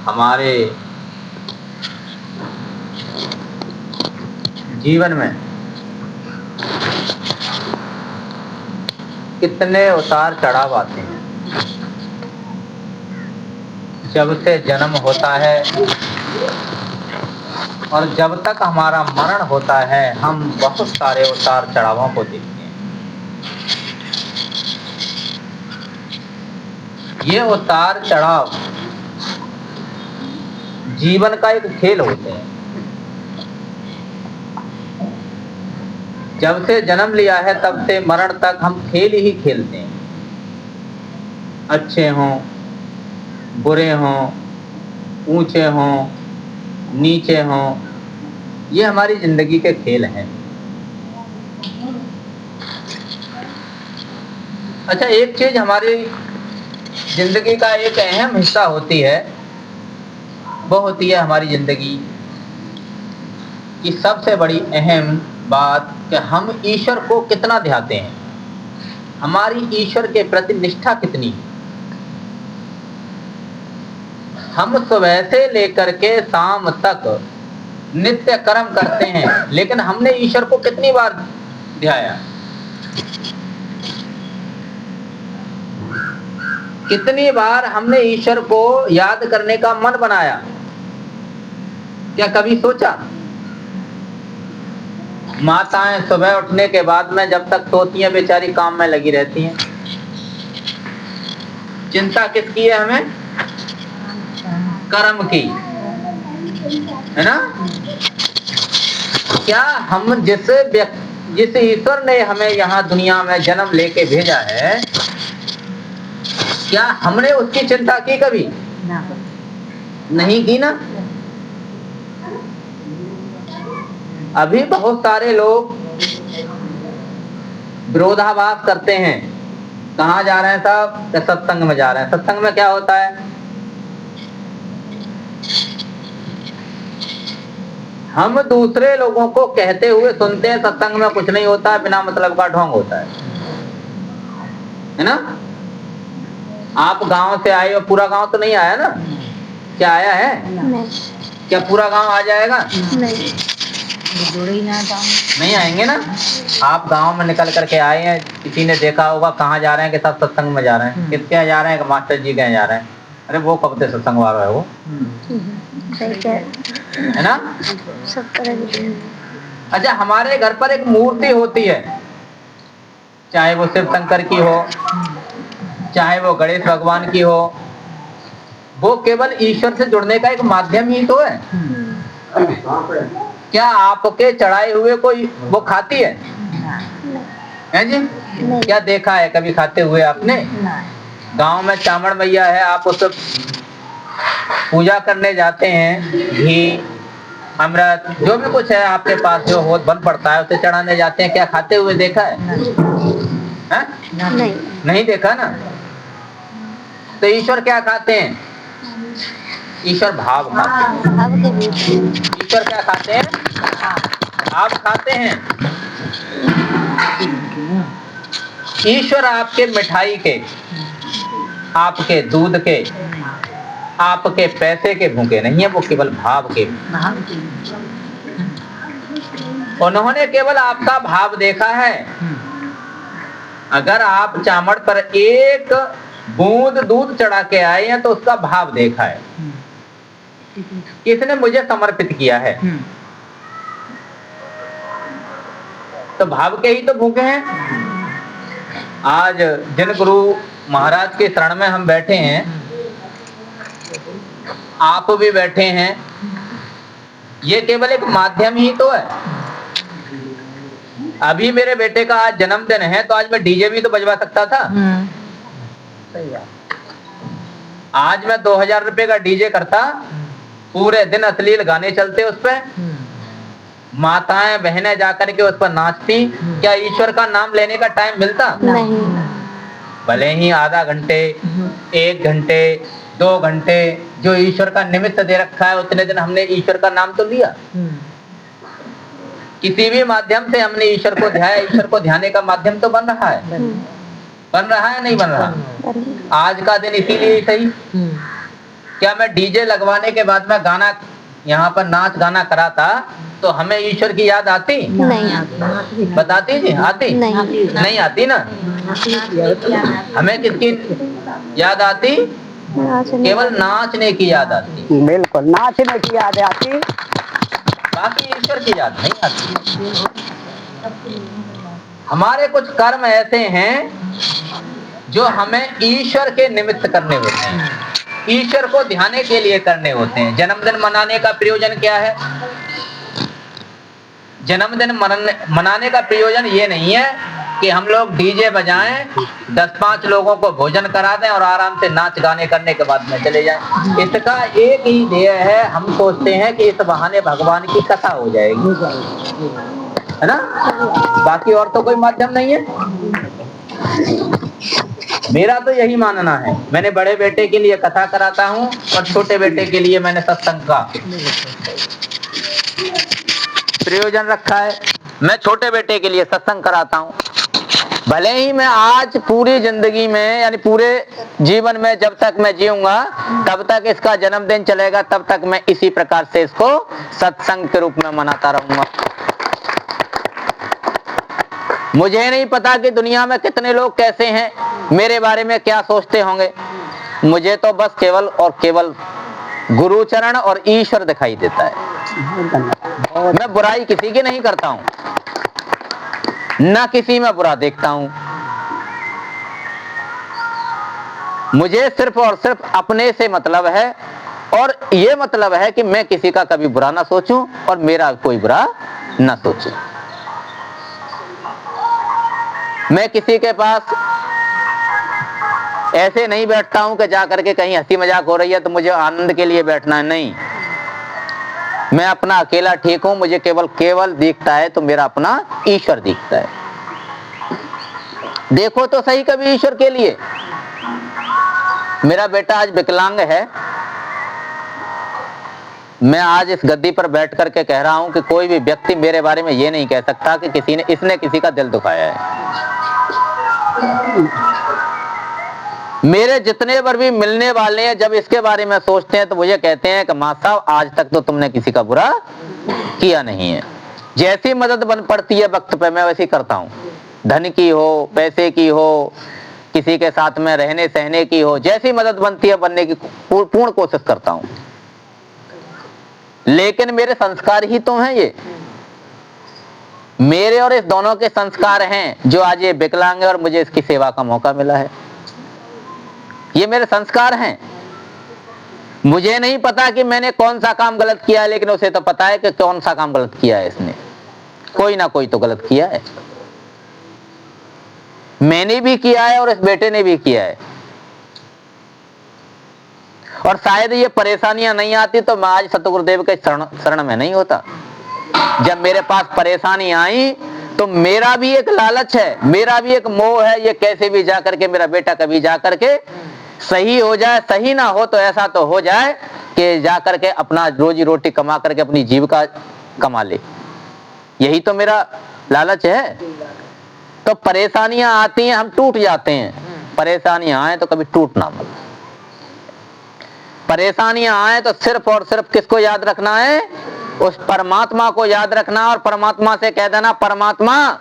हमारे जीवन में कितने उतार चढ़ाव आते हैं। जब से जन्म होता है और जब तक हमारा मरण होता है, हम बहुत सारे उतार चढ़ावों को देखते हैं। ये उतार चढ़ाव जीवन का एक खेल होते हैं। जब से जन्म लिया है तब से मरण तक हम खेल ही खेलते हैं। अच्छे हों, बुरे हों, ऊंचे हों, नीचे हों, ये हमारी जिंदगी के खेल हैं। अच्छा, एक चीज हमारी जिंदगी का एक अहम हिस्सा होती है, वो होती है हमारी जिंदगी की सबसे बड़ी अहम बात कि हम ईश्वर को कितना ध्याते हैं, हमारी ईश्वर के प्रति निष्ठा कितनी है। हम सुबह से लेकर के शाम तक नित्य कर्म करते हैं, लेकिन हमने ईश्वर को कितनी बार ध्याया, कितनी बार हमने ईश्वर को याद करने का मन बनाया। क्या कभी सोचा? माताएं सुबह उठने के बाद में जब तक सोती हैं, बेचारी काम में लगी रहती हैं। चिंता किसकी है? हमें कर्म की, है ना? क्या हम जिस ईश्वर ने हमें यहाँ दुनिया में जन्म लेके भेजा है, क्या हमने उसकी चिंता की कभी? नहीं की ना। अभी बहुत सारे लोग विरोधाभास करते हैं। कहाँ जा रहे हैं साहब? सत्संग में जा रहे हैं। सत्संग में क्या होता है? हम दूसरे लोगों को कहते हुए सुनते हैं सत्संग में कुछ नहीं होता है, बिना मतलब का ढोंग होता है ना? आप गांव से आए हो, पूरा गांव तो नहीं आया ना? क्या आया है? नहीं। क्या पूरा गांव आ जाएगा? नहीं, नहीं आएंगे ना। आप गांव में निकल करके आए हैं, किसी ने देखा होगा कहाँ जा रहे हैं, कि सब सत्संग में जा रहे हैं। किसके यहाँ जा रहे हैं? मास्टर जी के यहाँ जा रहे हैं। अरे वो कब से सत्संग वाला है वो, है ना? अच्छा, हमारे घर पर एक मूर्ति होती है, चाहे वो शिव शंकर की हो, चाहे वो गणेश भगवान की हो, वो केवल ईश्वर से जुड़ने का एक माध्यम ही तो है। क्या आपके चढ़ाए हुए कोई वो खाती है? हैं जी? क्या देखा है कभी खाते हुए आपने? गांव में चामड़ मैया है, आप उससे पूजा करने जाते हैं, घी अमृत जो भी कुछ है आपके पास जो हो बन पड़ता है उसे चढ़ाने जाते हैं। क्या खाते हुए देखा है? नहीं, नहीं देखा ना। तो ईश्वर क्या खाते हैं? ईश्वर भाव खाते हैं। ईश्वर क्या खाते हैं? भाव खाते हैं। ईश्वर आपके मिठाई के, आपके दूध के, आपके पैसे के भूखे नहीं है, वो केवल भाव के। उन्होंने केवल आपका भाव देखा है। अगर आप चामड़ पर एक बूंद दूध चढ़ा के आए हैं तो उसका भाव देखा है, किसने मुझे समर्पित किया है। तो भाव के ही तो भूखे हैं। आज जिन गुरु महाराज के शरण में हम बैठे हैं, आप भी बैठे हैं, ये केवल एक माध्यम ही तो है। अभी मेरे बेटे का आज जन्मदिन है, तो आज मैं डीजे भी तो बजवा सकता था। आज मैं 2000 रुपए का डीजे करता, पूरे दिन अश्लील गाने चलते उस पे, माताएं बहनें जाकर के उस पर नाचती। क्या ईश्वर का नाम लेने का टाइम मिलता? नहीं। भले ही आधा घंटे, 1 घंटे, 2 घंटे जो ईश्वर का निमित्त दे रखा है, उतने दिन हमने ईश्वर का नाम तो लिया। किसी भी माध्यम से हमने ईश्वर को ध्याया, ईश्वर को ध्याने का माध्यम तो बन रहा है। बन रहा है नहीं बन रहा? आज का दिन इसीलिए सही। क्या मैं डीजे लगवाने के बाद में गाना यहाँ पर नाच गाना कराता तो हमें ईश्वर की याद आती? नहीं बताती जी? आती? नहीं आती ना। हमें किसकी याद आती? केवल नाचने की याद आती। बिल्कुल नाचने की याद आती, बाकी ईश्वर की याद नहीं आती। हमारे कुछ कर्म ऐसे हैं जो हमें ईश्वर के निमित्त करने होते हैं, ईश्वर को ध्याने के लिए करने होते हैं। जन्मदिन मनाने का प्रयोजन क्या है? जन्मदिन मनाने का प्रयोजन ये नहीं है कि हम लोग डीजे बजाएं, 10-5 लोगों को भोजन करा दें और आराम से नाच गाने करने के बाद में चले जाएं। इसका एक ही ध्येय है, हम सोचते हैं कि इस बहाने भगवान की कथा हो जाएगी, है ना? बाकी और तो कोई माध्यम नहीं है। मेरा तो यही मानना है। मैंने बड़े बेटे के लिए कथा कराता हूँ और छोटे बेटे के लिए मैंने सत्संग का प्रयोजन रखा है। मैं छोटे बेटे के लिए सत्संग कराता हूँ। भले ही मैं आज पूरी जिंदगी में यानी पूरे जीवन में जब तक मैं जीऊंगा तब तक इसका जन्मदिन चलेगा, तब तक मैं इसी प्रकार से इसको सत्संग के रूप में मनाता रहूंगा। मुझे नहीं पता कि दुनिया में कितने लोग कैसे हैं, मेरे बारे में क्या सोचते होंगे। मुझे तो बस केवल और केवल गुरुचरण और ईश्वर दिखाई देता है। मैं बुराई किसी की नहीं करता हूं, ना किसी में बुरा देखता हूं। मुझे सिर्फ और सिर्फ अपने से मतलब है, और ये मतलब है कि मैं किसी का कभी बुरा ना सोचूं और मेरा कोई बुरा ना सोचे। मैं किसी के पास ऐसे नहीं बैठता हूं कि जा करके कहीं हंसी मजाक हो रही है तो मुझे आनंद के लिए बैठना है, नहीं। मैं अपना अकेला ठीक हूं, मुझे केवल दिखता है तो मेरा अपना ईश्वर दिखता है। देखो तो सही कभी ईश्वर के लिए। मेरा बेटा आज विकलांग है, मैं आज इस गद्दी पर बैठ करके कह रहा हूं कि कोई भी व्यक्ति मेरे बारे में ये नहीं कह सकता कि इसने किसी का दिल दुखाया है। मेरे जितने बार भी मिलने वाले हैं जब इसके बारे में सोचते हैं तो मुझे कहते हैं कि मां साहब आज तक तो तुमने किसी का बुरा किया नहीं है। जैसी मदद बन पड़ती है वक्त पे मैं वैसी करता हूं, धन की हो, पैसे की हो, किसी के साथ में रहने सहने की हो, जैसी मदद बनती है बनने की पूर्ण कोशिश करता हूं। लेकिन मेरे संस्कार ही तो हैं ये, मेरे और इस दोनों के संस्कार हैं जो आज ये विकलांग है और मुझे इसकी सेवा का मौका मिला है। ये मेरे संस्कार हैं। मुझे नहीं पता कि मैंने कौन सा काम गलत किया है, लेकिन उसे तो पता है कि कौन सा काम गलत किया है इसने। कोई ना कोई तो गलत किया है, मैंने भी किया है और इस बेटे ने भी किया है। और शायद ये परेशानियां नहीं आती तो मैं आज सतगुरुदेव के शरण में नहीं होता। जब मेरे पास परेशानी आई तो मेरा भी एक लालच है, मेरा भी एक मोह है, ये कैसे भी जा करके मेरा बेटा कभी जा करके सही हो जाए, सही ना हो तो ऐसा तो हो जाए कि जा करके अपना रोजी रोटी कमा करके अपनी जीविका कमा ले। यही तो मेरा लालच है। तो परेशानियां आती हैं, हम टूट जाते हैं। परेशानियां आए तो कभी टूटना मत। परेशानियां आए तो सिर्फ और सिर्फ किसको याद रखना है? उस परमात्मा को याद रखना और परमात्मा से कह देना, परमात्मा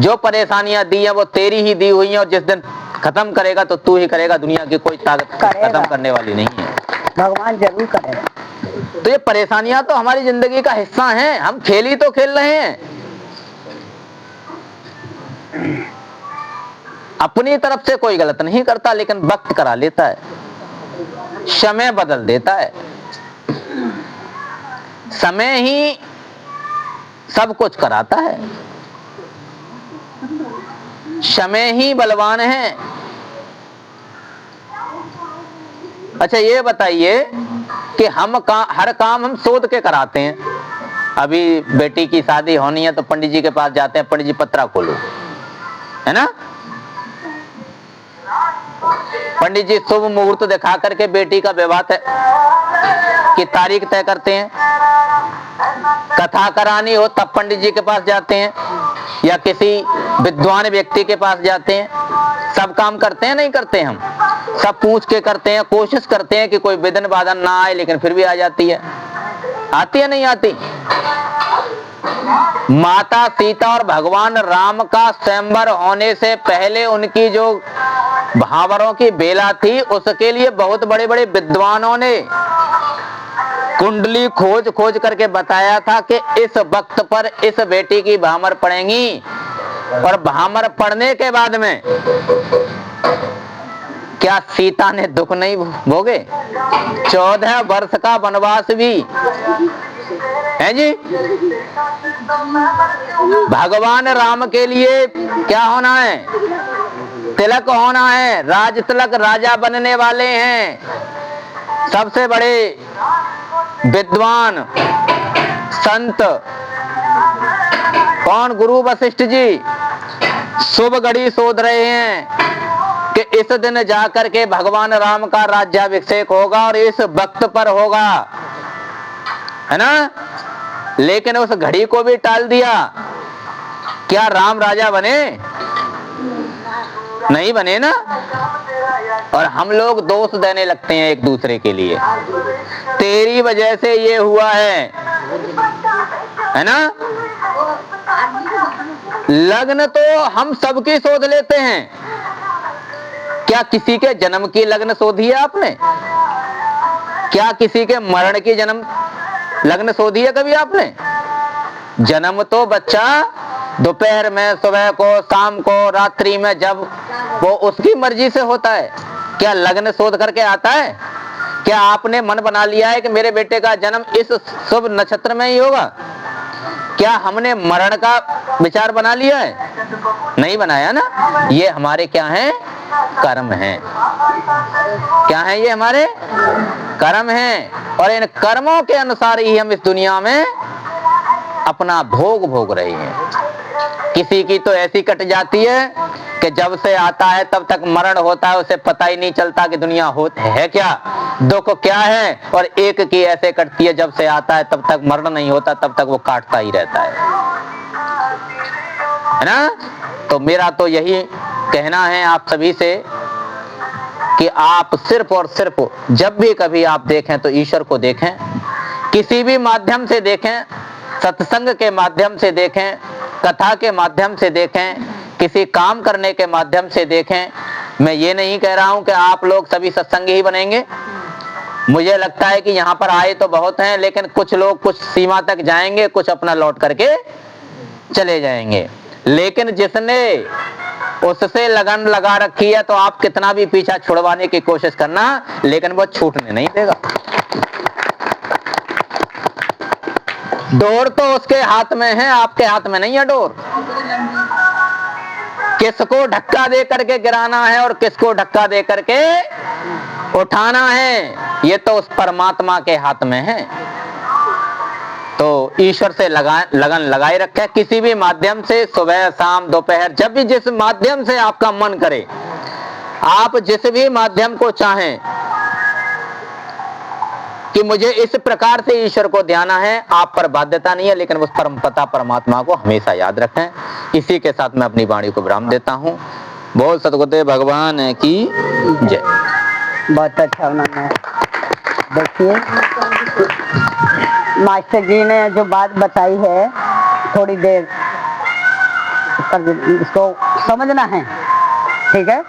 जो परेशानियां दी है वो तेरी ही दी हुई है और जिस दिन खत्म करेगा तो तू ही करेगा, दुनिया की कोई ताकत खत्म करने वाली नहीं है। भगवान जरूर करेगा। तो ये परेशानियां तो हमारी जिंदगी का हिस्सा हैं, हम खेल ही तो खेल रहे हैं। अपनी तरफ से कोई गलत नहीं करता, लेकिन वक्त करा लेता है, समय बदल देता है। समय ही सब कुछ कराता है, समय ही बलवान है। अच्छा ये बताइए कि हर काम हम सोच के कराते हैं। अभी बेटी की शादी होनी है तो पंडित जी के पास जाते हैं, पंडित जी पत्रा खोलो, है ना। पंडित जी शुभ मुहूर्त दिखा करके बेटी का विवाह की तारीख तय करते हैं। कथा करानी हो तब पंडित जी के पास जाते हैं। या किसी विद्वान व्यक्ति के पास जाते हैं, सब काम करते हैं नहीं करते, हम सब पूछ के करते हैं, कोशिश करते हैं कि कोई विघ्न बाधन ना आए, लेकिन फिर भी आ जाती है। आती है नहीं आती? माता सीता और भगवान राम का स्वयंवर होने से पहले उनकी जो भावरों की बेला थी, उसके लिए बहुत बड़े बड़े विद्वानों ने कुंडली खोज खोज करके बताया था कि इस वक्त पर इस बेटी की भामर पड़ेंगी, और भामर पड़ने के बाद में क्या सीता ने दुख नहीं भोगे? 14 वर्ष का वनवास भी है जी। भगवान राम के लिए क्या होना है? तिलक होना है, राज तिलक, राजा बनने वाले हैं। सबसे बड़े विद्वान संत कौन? गुरु वशिष्ठ जी शुभ घड़ी शोध रहे हैं कि इस दिन जाकर के भगवान राम का राज्याभिषेक होगा और इस वक्त पर होगा, है ना? लेकिन उस घड़ी को भी टाल दिया। क्या राम राजा बने? नहीं बने ना। और हम लोग दोष देने लगते हैं एक दूसरे के लिए, तेरी वजह से ये हुआ है ना? लग्न तो हम सबकी शोध लेते हैं, क्या किसी के जन्म की लग्न शोधी है आपने? क्या किसी के मरण की जन्म लग्न शोधी है कभी आपने? जन्म तो बच्चा दोपहर में, सुबह को, शाम को, रात्रि में, जब वो उसकी मर्जी से होता है। क्या लग्न शोध करके आता है? क्या आपने मन बना लिया है कि मेरे बेटे का जन्म इस शुभ नक्षत्र में ही होगा? क्या हमने मरण का विचार बना लिया है? नहीं बनाया ना। ये हमारे क्या हैं? कर्म हैं। क्या है? ये हमारे कर्म हैं, और इन कर्मों के अनुसार ही हम इस दुनिया में अपना भोग भोग रहे हैं। किसी की तो ऐसी कट जाती है कि जब से आता है तब तक मरण होता है, उसे पता ही नहीं चलता कि दुनिया है क्या, दुख क्या है। और एक की ऐसे कटती है, जब से आता है तब तक मरण नहीं होता, तब तक वो काटता ही रहता है ना। तो मेरा तो यही कहना है आप सभी से कि आप सिर्फ और सिर्फ जब भी कभी आप देखें तो ईश्वर को देखें, किसी भी माध्यम से देखें, सत्संग के माध्यम से देखें, कथा के माध्यम से देखें, किसी काम करने के माध्यम से देखें। मैं ये नहीं कह रहा हूं कि आप लोग सभी सत्संगी ही बनेंगे। मुझे लगता है कि यहाँ पर आए तो बहुत हैं, लेकिन कुछ लोग कुछ सीमा तक जाएंगे, कुछ अपना लौट करके चले जाएंगे। लेकिन जिसने उससे लगन लगा रखी है, तो आप कितना भी पीछा छुड़वाने की कोशिश करना, लेकिन वो छूटने नहीं देगा। डोर तो उसके हाथ में है, आपके हाथ में नहीं है डोर। किसको धक्का दे करके गिराना है और किसको धक्का दे करके उठाना है, ये तो उस परमात्मा के हाथ में है। तो ईश्वर से लगन लगाए रखे, किसी भी माध्यम से, सुबह, शाम, दोपहर, जब भी जिस माध्यम से आपका मन करे, आप जिस भी माध्यम को चाहें कि मुझे इस प्रकार से ईश्वर को ध्याना है, आप पर बाध्यता नहीं है, लेकिन उस परमपिता परमात्मा को हमेशा याद रखें। इसी के साथ मैं अपनी वाणी को विराम देता हूँ। बोल सतगुरुदेव भगवान की जय। बहुत अच्छा उन्होंने, देखिए मास्टर जी ने जो बात बताई है, थोड़ी देर पर इसको समझना है, ठीक है।